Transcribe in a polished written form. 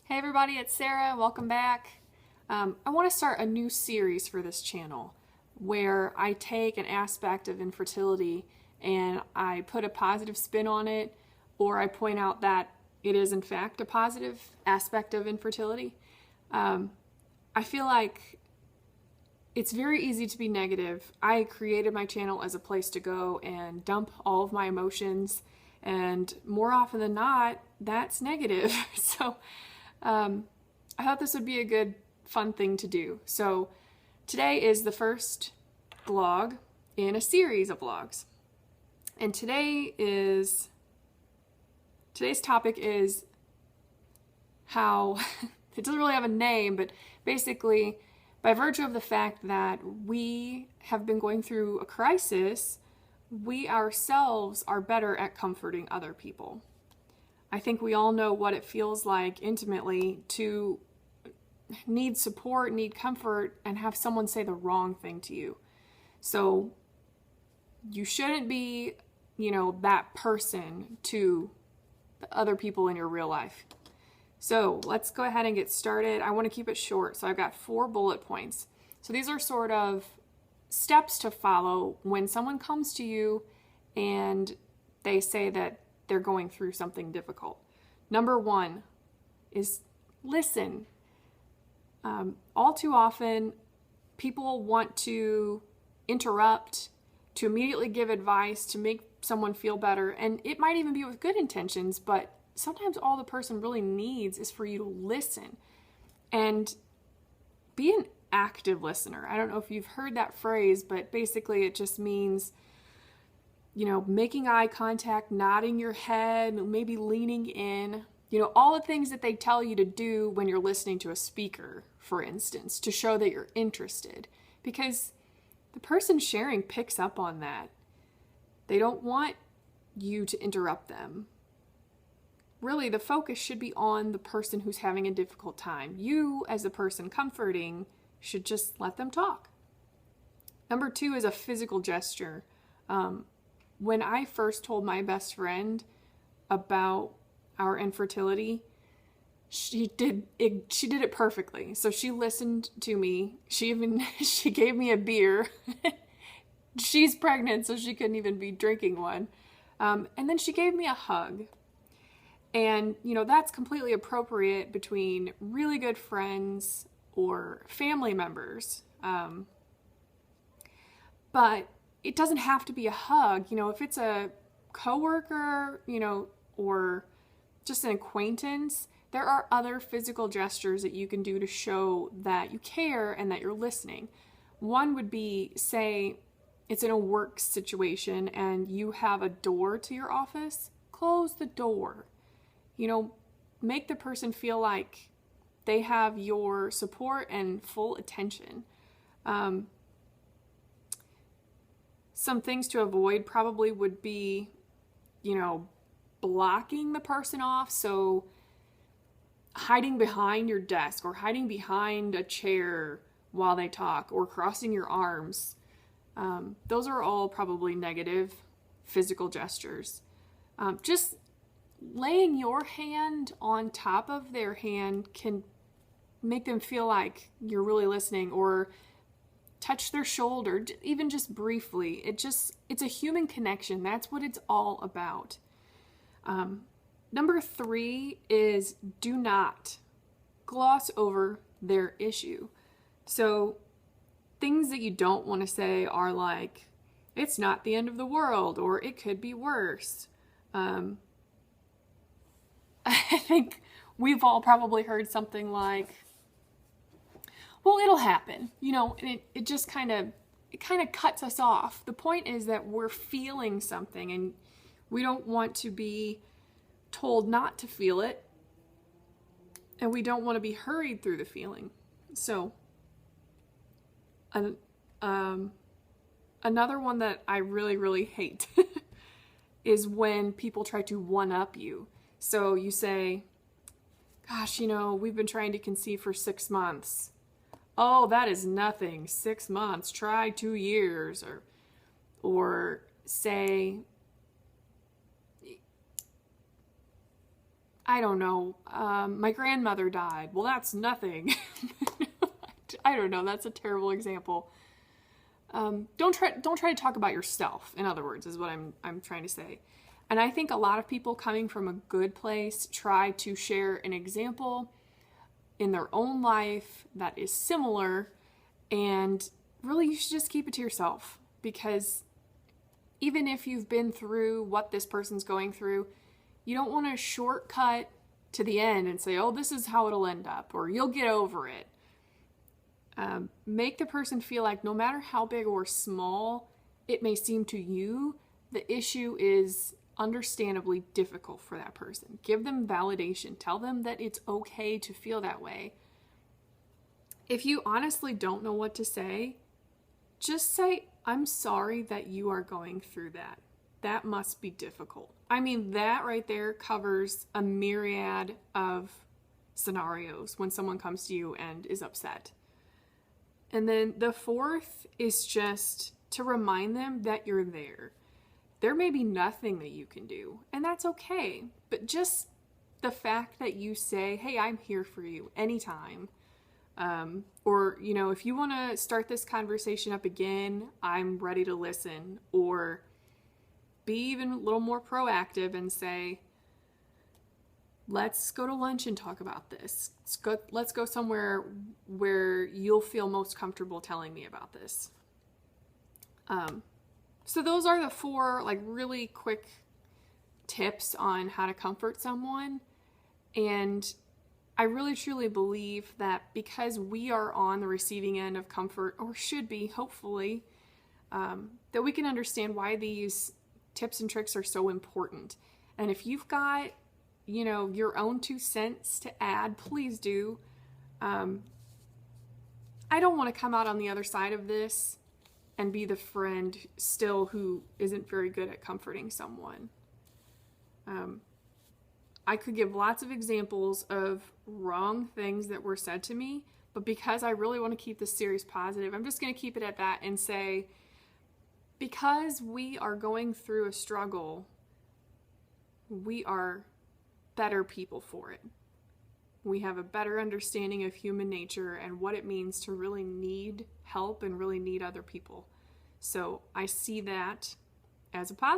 Hey everybody, it's Sarah. Welcome back. I want to start a new series for this channel where I take an aspect of infertility and I put a positive spin on it, or I point out that it is in fact a positive aspect of infertility. I feel like it's very easy to be negative. I created my channel as a place to go and dump all of my emotions, and more often than not, that's negative. I thought this would be a good, fun thing to do. So today is the first vlog in a series of vlogs. And today's topic is how, it doesn't really have a name, but basically by virtue of the fact that we have been going through a crisis, we ourselves are better at comforting other people. I think we all know what it feels like intimately to need support, need comfort, and have someone say the wrong thing to you. So you shouldn't be, that person to the other people in your real life. So let's go ahead and get started. I want to keep it short, so I've got 4 bullet points. So these are sort of steps to follow when someone comes to you and they say that they're going through something difficult. Number 1 is listen. All too often, people want to interrupt, to immediately give advice, to make someone feel better, and it might even be with good intentions, but sometimes all the person really needs is for you to listen and be an active listener. I don't know if you've heard that phrase, but basically it just means making eye contact, nodding your head, maybe leaning in, all the things that they tell you to do when you're listening to a speaker, for instance, to show that you're interested, because the person sharing picks up on that. They don't want you to interrupt them. Really, the focus should be on the person who's having a difficult time. You, as the person comforting, should just let them talk. Number 2 is a physical gesture. When I first told my best friend about our infertility, she did it perfectly. So she listened to me. She gave me a beer. She's pregnant, so she couldn't even be drinking one. And then she gave me a hug. And, that's completely appropriate between really good friends or family members. But it doesn't have to be a hug. If it's a coworker, or just an acquaintance, there are other physical gestures that you can do to show that you care and that you're listening. One would be, say, it's in a work situation and you have a door to your office, close the door. Make the person feel like they have your support and full attention. Some things to avoid probably would be, blocking the person off. So hiding behind your desk or hiding behind a chair while they talk, or crossing your arms. Those are all probably negative physical gestures. Just laying your hand on top of their hand can make them feel like you're really listening, or touch their shoulder, even just briefly. It's a human connection. That's what it's all about. Number 3 is do not gloss over their issue. So things that you don't want to say are like, it's not the end of the world, or it could be worse. I think we've all probably heard something like, well, it'll happen, and it just kind of cuts us off. The point is that we're feeling something, and we don't want to be told not to feel it, and we don't want to be hurried through the feeling. So, another one that I really, really hate is when people try to one-up you. So you say, gosh, we've been trying to conceive for 6 months. Oh, that is nothing. 6 months. Try 2 years. Or say, I don't know, my grandmother died. Well, that's nothing. I don't know. That's a terrible example. Don't try to talk about yourself. In other words, is what I'm trying to say. And I think a lot of people coming from a good place try to share an example in their own life that is similar, and really you should just keep it to yourself, because even if you've been through what this person's going through, you don't want to shortcut to the end and say, oh, this is how it'll end up, or you'll get over it. Make the person feel like no matter how big or small it may seem to you, the issue is understandably difficult for that person. Give them validation. Tell them that it's okay to feel that way. If you honestly don't know what to say, just say, I'm sorry that you are going through that. That must be difficult. I mean, that right there covers a myriad of scenarios when someone comes to you and is upset. And then the fourth is just to remind them that you're there. There may be nothing that you can do, and that's okay. But just the fact that you say, hey, I'm here for you anytime. Or, if you want to start this conversation up again, I'm ready to listen. Or be even a little more proactive and say, let's go to lunch and talk about this. Let's go somewhere where you'll feel most comfortable telling me about this. So those are the 4 really quick tips on how to comfort someone. And I really truly believe that because we are on the receiving end of comfort, or should be, hopefully, that we can understand why these tips and tricks are so important. And if you've got, your own 2 cents to add, please do. I don't want to come out on the other side of this and be the friend still who isn't very good at comforting someone. I could give lots of examples of wrong things that were said to me, but because I really want to keep this series positive, I'm just going to keep it at that and say, because we are going through a struggle, we are better people for it. We have a better understanding of human nature and what it means to really need help and really need other people. So I see that as a positive.